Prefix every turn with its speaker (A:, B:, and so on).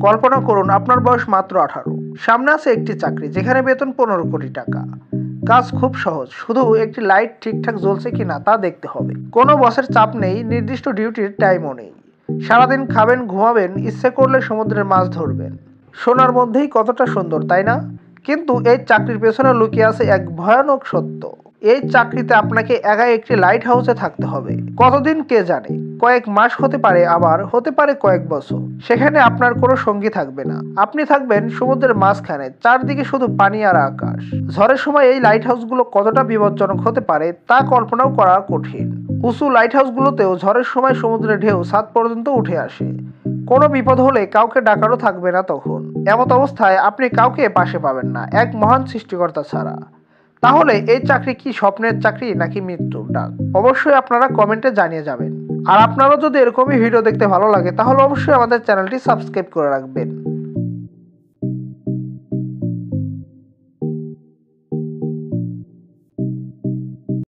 A: কল্পনা করুন আপনার বয়স মাত্র 18। সামনে আছে একটি চাকরি যেখানে বেতন 15 কোটি টাকা। কাজ খুব সহজ, শুধু একটি লাইট ঠিকঠাক জ্বলছে কিনা তা দেখতে হবে। কোনো বসের চাপ নেই, নির্দিষ্ট ডিউটির টাইমও নেই। সারাদিন খাবেন, ঘুমাবেন, ইচ্ছে করলে সমুদ্রের মাছ ধরবেন। শোনার মধ্যেই কতটা সুন্দর, তাই না? কিন্তু এই চাকরির পেছনে লুকিয়ে আছে এক ভয়ানক সত্য। এই চাকরিতে আপনাকে একাই একটি লাইট হাউসে থাকতে হবে। কতদিন কে জানে, কয়েক মাস হতে পারে, আবার হতে পারে কয়েক বছর। সেখানে আপনার কোনো সঙ্গী থাকবে না, আপনি থাকবেন সমুদ্রের মাঝখানে, চারদিকে শুধু পানি আর আকাশ। ঝড়ের সময় এই লাইট হাউসগুলো কতটা বিপজ্জনক হতে পারে তা কল্পনাও করা কঠিন। উঁচু লাইট হাউসগুলোতেও ঝড়ের সময় সমুদ্রের ঢেউ ছাদ পর্যন্ত উঠে আসে। কোনো বিপদ হলে কাউকে ডাকারও থাকবে না তখন। এমত অবস্থায় আপনি কাউকে পাশে পাবেন না, এক মহান সৃষ্টিকর্তা ছাড়া। তাহলে এই চাকরি কি স্বপ্নের চাকরি নাকি মৃত্যুর ডাক? অবশ্যই আপনারা কমেন্টে জানিয়ে যাবেন। আর আপনারও যদি এরকমই ভিডিও দেখতে ভালো লাগে তাহলে অবশ্যই আমাদের চ্যানেলটি সাবস্ক্রাইব করে রাখবেন।